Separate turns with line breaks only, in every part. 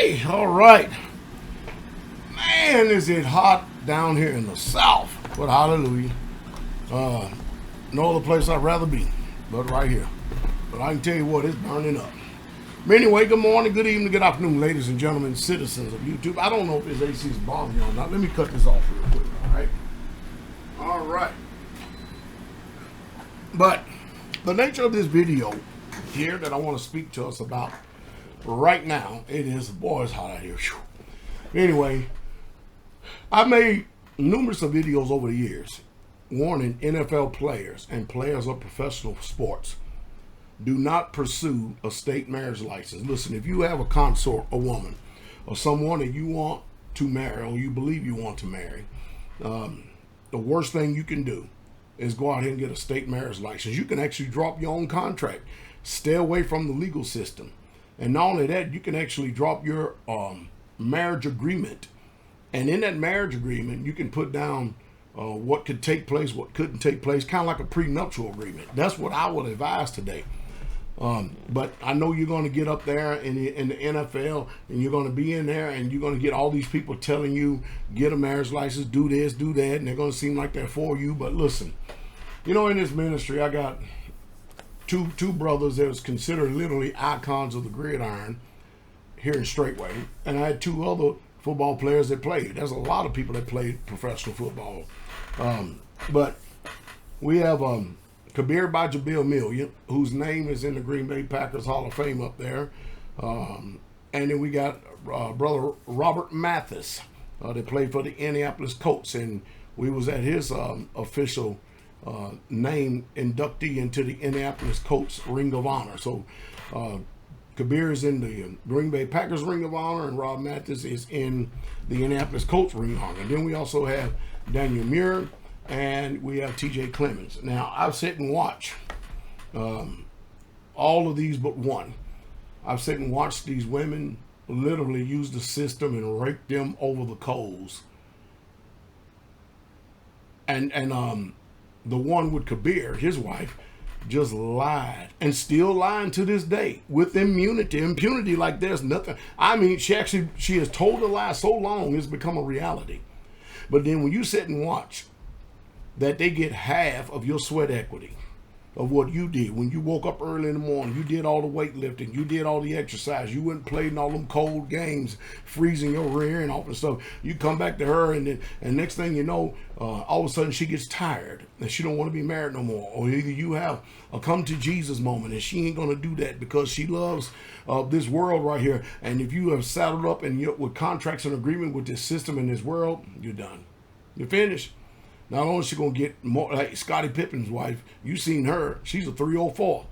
Okay, all right. Man, is it hot down here in the South. But hallelujah. No other place I'd rather be but right here. But I can tell you what, it's burning up. But anyway, good morning, good evening, good afternoon, ladies and gentlemen, citizens of YouTube. I don't know if this AC is bothering you or not. Let me cut this off real quick, all right? All right. But the nature of this video here that I want to speak to us about right now, it is, boy, it's hot out here. Whew. Anyway, I've made numerous of videos over the years warning NFL players and players of professional sports, do not pursue a state marriage license. Listen, if you have a consort, a woman, or someone that you want to marry or you believe you want to marry, the worst thing you can do is go out here and get a state marriage license. You can actually drop your own contract. Stay away from the legal system. And not only that, you can actually drop your marriage agreement. And in that marriage agreement, you can put down what could take place, what couldn't take place, kind of like a prenuptial agreement. That's what I would advise today. But I know you're going to get up there in the NFL and you're going to be in there and you're going to get all these people telling you, get a marriage license, do this, do that, and they're going to seem like they're for you. But listen, you know, in this ministry, I got two brothers that was considered literally icons of the gridiron here in Straitway, and I had two other football players that played. There's a lot of people that played professional football. But we have Kabir Bajabil, whose name is in the Green Bay Packers Hall of Fame up there. And then we got brother Robert Mathis that played for the Indianapolis Colts, and we was at his official name inductee into the Indianapolis Colts Ring of Honor. So Kabir is in the Green Bay Packers Ring of Honor, and Rob Mathis is in the Indianapolis Colts Ring of Honor. And then we also have Daniel Muir, and we have TJ Clemens. Now, I've sat and watched all of these but one. I've sat and watched these women literally use the system and rake them over the coals. And the one with Kabir, his wife, just lied and still lying to this day with impunity like there's nothing. I mean, she has told a lie so long it's become a reality. But then when you sit and watch that they get half of your sweat equity of what you did when you woke up early in the morning, you did all the weightlifting, you did all the exercise, you went and played in all them cold games, freezing your rear end off and stuff. You come back to her, and next thing you know, all of a sudden she gets tired and she don't want to be married no more. Or either you have a come to Jesus moment and she ain't gonna do that because she loves this world right here. And if you have saddled up and you're with contracts and agreement with this system in this world, you're done. You're finished. Not only is she going to get more, like Scottie Pippen's wife, you seen her, she's a 304.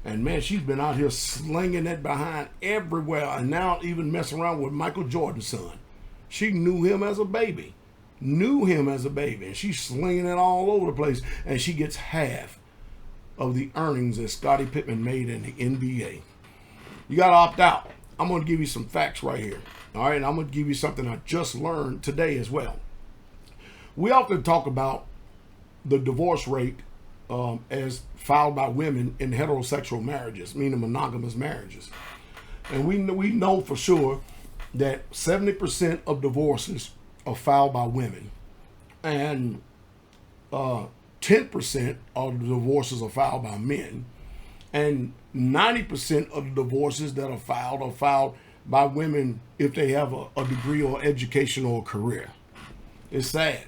And man, she's been out here slinging that behind everywhere, and now even messing around with Michael Jordan's son. She knew him as a baby. And she's slinging it all over the place, and she gets half of the earnings that Scottie Pippen made in the NBA. You got to opt out. I'm going to give you some facts right here. All right, and I'm going to give you something I just learned today as well. We often talk about the divorce rate as filed by women in heterosexual marriages, meaning monogamous marriages. And we know for sure that 70% of divorces are filed by women, and 10% of the divorces are filed by men, and 90% of the divorces that are filed by women if they have a degree or education or career. It's sad.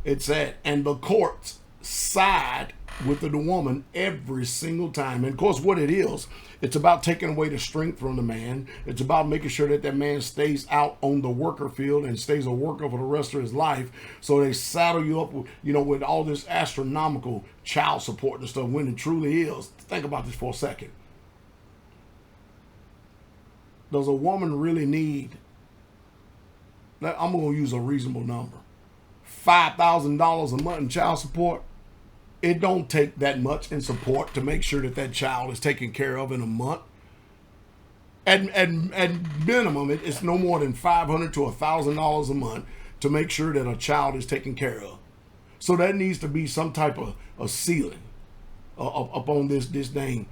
It's sad. And the courts side with the woman every single time. And of course, what it is, it's about taking away the strength from the man. It's about making sure that that man stays out on the worker field and stays a worker for the rest of his life. So they saddle you up with, with all this astronomical child support and stuff when it truly is. Think about this for a second. Does a woman really need, I'm going to use a reasonable number, $5,000 a month in child support? It don't take that much in support to make sure that that child is taken care of in a month. At minimum, it's no more than $500 to $1,000 a month to make sure that a child is taken care of. So that needs to be some type of a ceiling upon this dang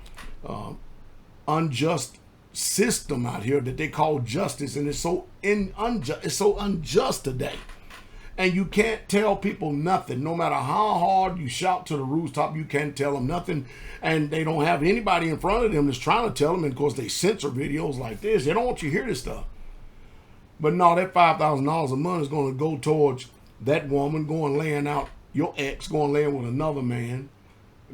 unjust system out here that they call justice, and it's so unjust today. And you can't tell people nothing. No matter how hard you shout to the rooftop, you can't tell them nothing. And they don't have anybody in front of them that's trying to tell them. And of course, they censor videos like this. They don't want you to hear this stuff. But no, that $5,000 a month is going to go towards that woman going laying out, your ex going laying with another man,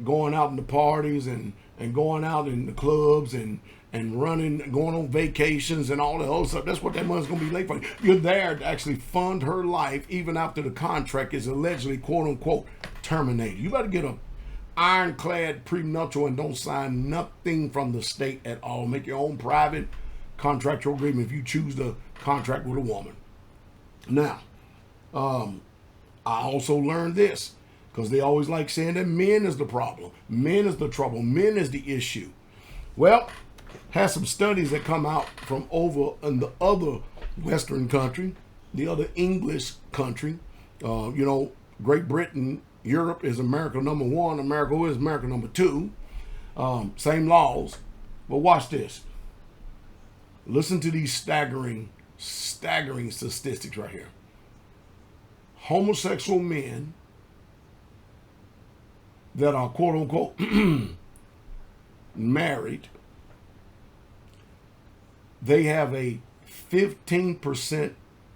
going out in the parties and going out in the clubs and running, going on vacations and all that other stuff. That's what that money's going to be late for. You're there to actually fund her life even after the contract is allegedly, quote unquote, terminated. You better get a ironclad prenuptial and don't sign nothing from the state at all. Make your own private contractual agreement if you choose to contract with a woman. Now, I also learned this, because they always like saying that men is the problem, men is the trouble, men is the issue. Well, has some studies that come out from over in the other Western country, the other English country. Great Britain, Europe is America number one. America is America number two. Same laws. But watch this. Listen to these staggering statistics right here. Homosexual men that are quote unquote married, they have a 15%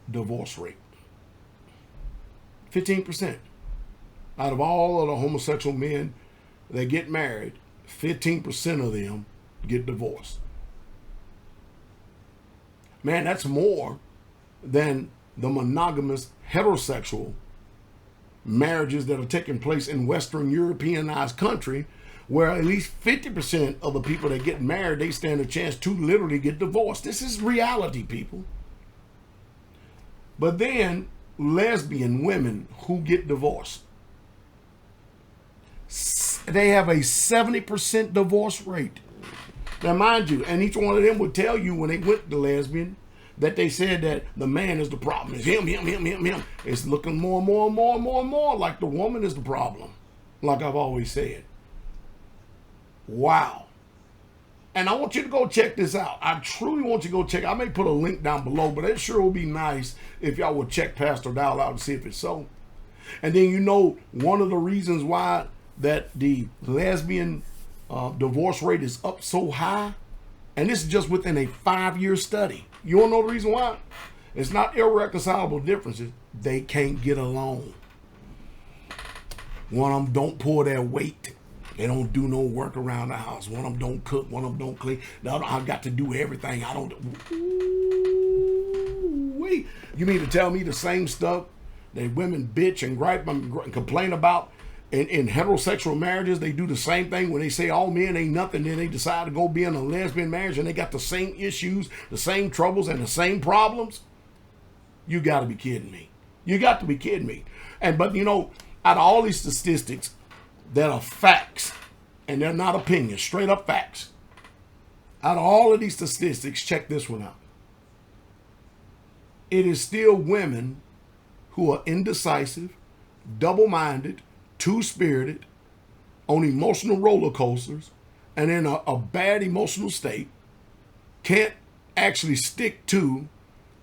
divorce rate. 15%. Out of all of the homosexual men that get married, 15% of them get divorced. Man, that's more than the monogamous heterosexual marriages that are taking place in Western Europeanized country, where at least 50% of the people that get married, they stand a chance to literally get divorced. This is reality, people. But then lesbian women who get divorced, they have a 70% divorce rate. Now, mind you, and each one of them would tell you when they went to lesbian that they said that the man is the problem. It's him. It's looking more and more like the woman is the problem, like I've always said. Wow. And I want you to go check this out. I truly want you to go check. I may put a link down below, but it sure would be nice if y'all would check Pastor Dowell out and see if it's so. And then one of the reasons why that the lesbian divorce rate is up so high, and this is just within a 5-year study. You want to know the reason why? It's not irreconcilable differences. They can't get along. One of them don't pull their weight. They don't do no work around the house. One of them don't cook. One of them don't clean. The other, I've got to do everything. I don't. Wait. You mean to tell me the same stuff that women bitch and gripe and complain about in heterosexual marriages? They do the same thing when they say all men ain't nothing. Then they decide to go be in a lesbian marriage and they got the same issues, the same troubles, and the same problems. You got to be kidding me. You got to be kidding me. But out of all these statistics that are facts, and they're not opinions, straight up facts. Out of all of these statistics, check this one out. It is still women who are indecisive, double-minded, two-spirited, on emotional roller coasters, and in a bad emotional state, can't actually stick to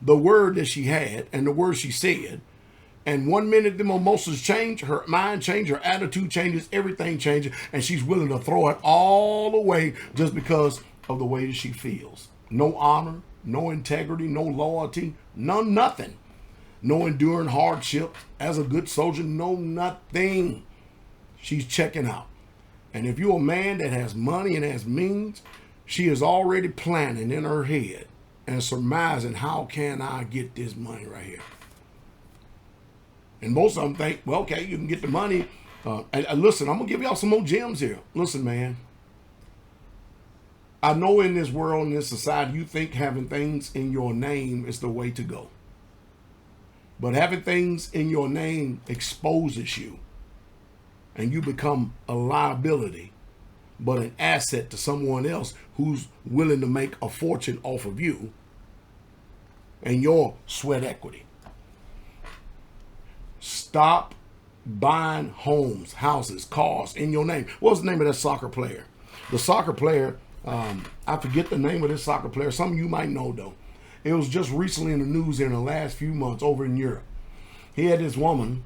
the word that she had and the word she said. And 1 minute them emotions change, her mind changes, her attitude changes, everything changes, and she's willing to throw it all away just because of the way that she feels. No honor, no integrity, no loyalty, nothing. No enduring hardship as a good soldier, no nothing. She's checking out. And if you're a man that has money and has means, she is already planning in her head and surmising, how can I get this money right here? And most of them think, well, okay, you can get the money. And listen, I'm going to give y'all some more gems here. Listen, man. I know in this world, in this society, you think having things in your name is the way to go. But having things in your name exposes you. And you become a liability, but an asset to someone else who's willing to make a fortune off of you and your sweat equity. Stop buying homes, houses, cars in your name. What's the name of that soccer player? The soccer player, I forget the name of this soccer player. Some of you might know, though. It was just recently in the news in the last few months over in Europe. He had this woman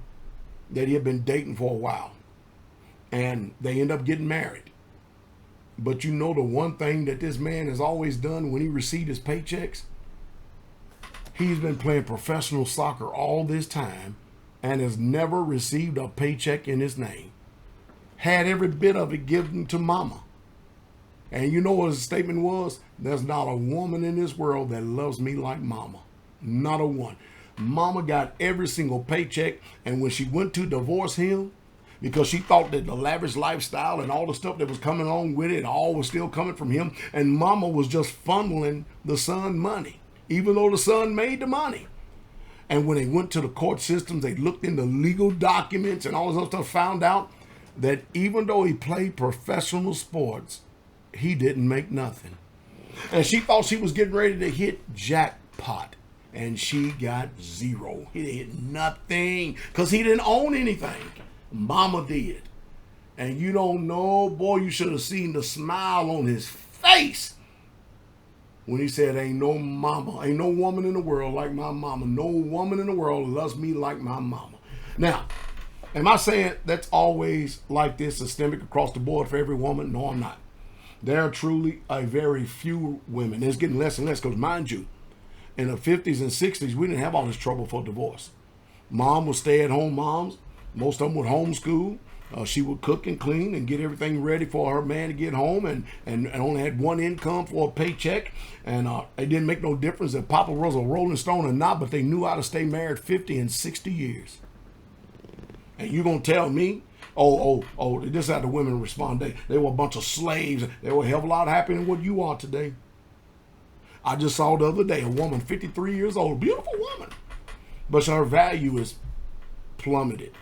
that he had been dating for a while, and they end up getting married. But you know the one thing that this man has always done when he received his paychecks? He's been playing professional soccer all this time and has never received a paycheck in his name. Had every bit of it given to mama. And you know what his statement was? There's not a woman in this world that loves me like mama. Not a one. Mama got every single paycheck, and when she went to divorce him, because she thought that the lavish lifestyle and all the stuff that was coming along with it, all was still coming from him, and mama was just funneling the son money, even though the son made the money. And when they went to the court systems, they looked into legal documents and all this other stuff, found out that even though he played professional sports, he didn't make nothing. And she thought she was getting ready to hit jackpot, and she got zero. He hit nothing because he didn't own anything. Mama did. And you don't know, boy, you should have seen the smile on his face when he said, ain't no mama, ain't no woman in the world like my mama. No woman in the world loves me like my mama. Now, am I saying that's always like this, systemic across the board for every woman? No, I'm not. There are truly a very few women. It's getting less and less because, mind you, in the 50s and 60s, we didn't have all this trouble for divorce. Mom was stay-at-home moms. Most of them would homeschool. She would cook and clean and get everything ready for her man to get home, and only had one income for a paycheck. And it didn't make no difference if Papa was a Rolling Stone or not, but they knew how to stay married 50 and 60 years. And you're going to tell me, this is how the women respond. They were a bunch of slaves. They were a hell of a lot happier than what you are today. I just saw the other day a woman, 53 years old, beautiful woman, but her value is plummeted.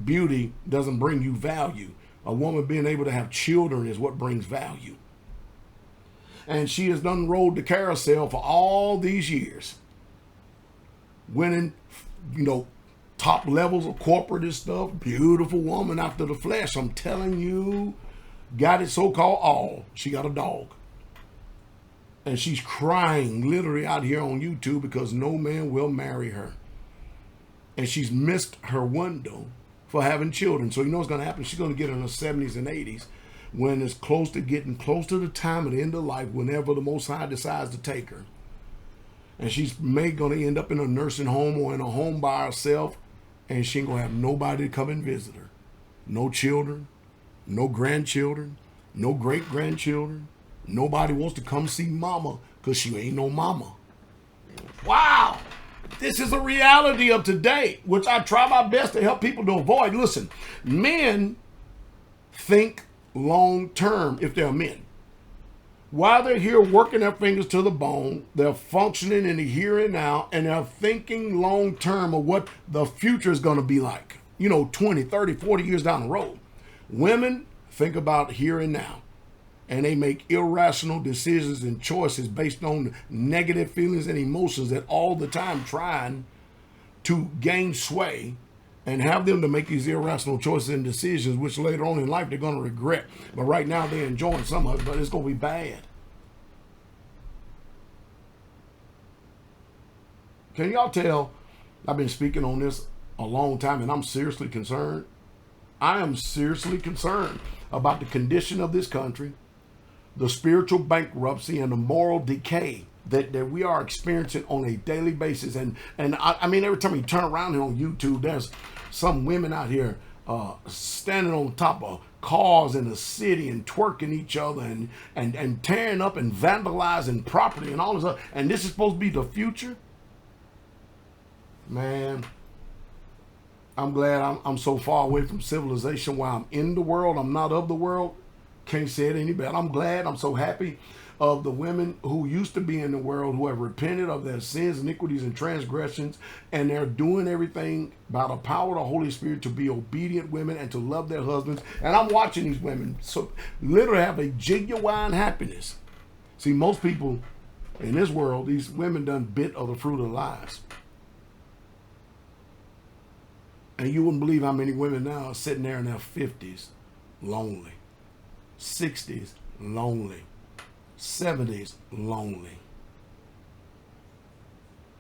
Beauty doesn't bring you value. A woman being able to have children is what brings value. And she has done rode the carousel for all these years, winning, top levels of corporate and stuff. Beautiful woman after the flesh. I'm telling you, got it so-called all. She got a dog. And she's crying literally out here on YouTube because no man will marry her. And she's missed her window for having children. So you know what's going to happen? She's going to get in her 70s and 80s when it's getting close to the time of the end of life, whenever the Most High decides to take her. And she's going to end up in a nursing home or in a home by herself, and she ain't going to have nobody to come and visit her. No children, no grandchildren, no great-grandchildren. Nobody wants to come see mama because she ain't no mama. Wow! This is a reality of today, which I try my best to help people to avoid. Listen, men think long term if they're men. While they're here working their fingers to the bone, they're functioning in the here and now, and they're thinking long term of what the future is going to be like. 20, 30, 40 years down the road. Women think about here and now. And they make irrational decisions and choices based on negative feelings and emotions that all the time trying to gain sway and have them to make these irrational choices and decisions, which later on in life they're going to regret. But right now they're enjoying some of it, but it's going to be bad. Can y'all tell I've been speaking on this a long time and I'm seriously concerned? I am seriously concerned about the condition of this country, the spiritual bankruptcy and the moral decay that we are experiencing on a daily basis. And I mean, every time you turn around here on YouTube, there's some women out here standing on top of cars in the city and twerking each other and tearing up and vandalizing property and all this stuff. And this is supposed to be the future? Man, I'm glad I'm so far away from civilization. While I'm in the world, I'm not of the world. Can't say it any better. I'm glad, I'm so happy of the women who used to be in the world, who have repented of their sins, iniquities, and transgressions, and they're doing everything by the power of the Holy Spirit to be obedient women and to love their husbands. And I'm watching these women so literally have a genuine happiness. See, most people in this world, these women done bit of the fruit of lies. And you wouldn't believe how many women now are sitting there in their 50s, lonely. 60s, lonely. 70s lonely.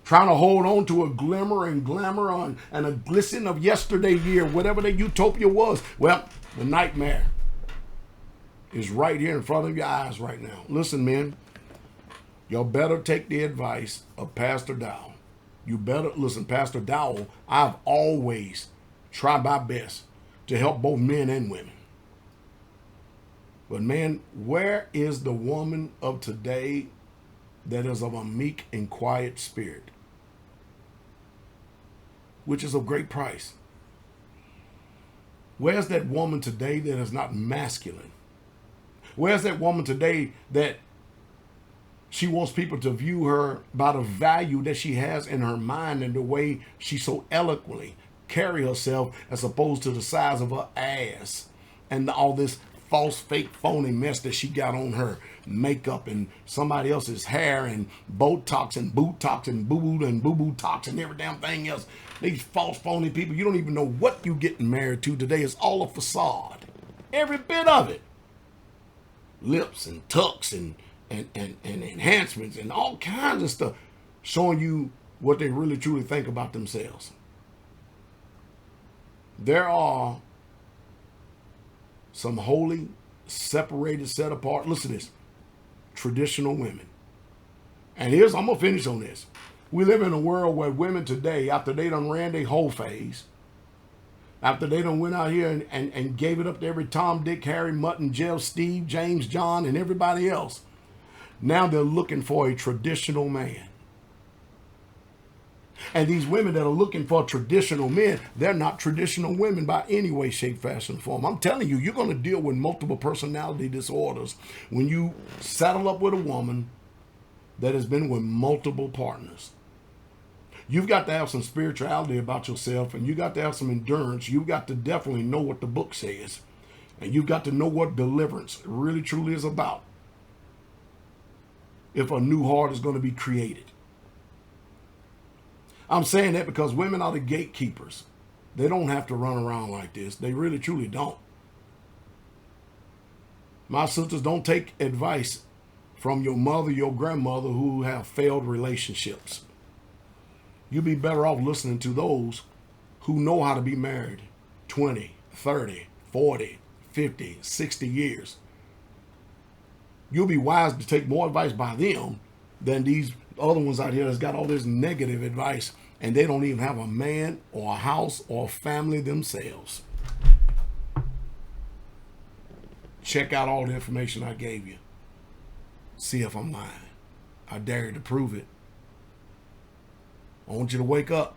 Trying to hold on to a glimmer and glamour on and a glisten of yesterday year, whatever the utopia was. Well, the nightmare is right here in front of your eyes right now. Listen, men, y'all better take the advice of Pastor Dowell. You better listen, Pastor Dowell. I've always tried my best to help both men and women. But man, where is the woman of today that is of a meek and quiet spirit, which is of great price? Where's that woman today that is not masculine? Where's that woman today that she wants people to view her by the value that she has in her mind and the way she so eloquently carry herself as opposed to the size of her ass and all this false, fake, phony mess that she got on her makeup and somebody else's hair and Botox and Bootox and boo-boo and boo-boo-tox and every damn thing else. These false, phony people, you don't even know what you're getting married to today. It's all a facade. Every bit of it. Lips and tucks and enhancements and all kinds of stuff showing you what they really truly think about themselves. There are some holy, separated, set apart, listen to this, traditional women. And I'm going to finish on this. We live in a world where women today, after they done ran their whole phase, after they done went out here and gave it up to every Tom, Dick, Harry, Mutton, Jeff, Steve, James, John, and everybody else, now they're looking for a traditional man. And these women that are looking for traditional men, they're not traditional women by any way, shape, fashion, form. I'm telling you, you're going to deal with multiple personality disorders when you saddle up with a woman that has been with multiple partners. You've got to have some spirituality about yourself, and you got to have some endurance. You've got to definitely know what the book says, and you've got to know what deliverance really truly is about if a new heart is going to be created. I'm saying that because women are the gatekeepers. They don't have to run around like this. They really truly don't. My sisters, don't take advice from your mother, your grandmother who have failed relationships. You'd be better off listening to those who know how to be married 20, 30, 40, 50, 60 years. You'll be wise to take more advice by them than these other ones out here that's got all this negative advice and they don't even have a man or a house or a family themselves. Check out all the information I gave you. See if I'm lying. I dare you to prove it. I want you to wake up.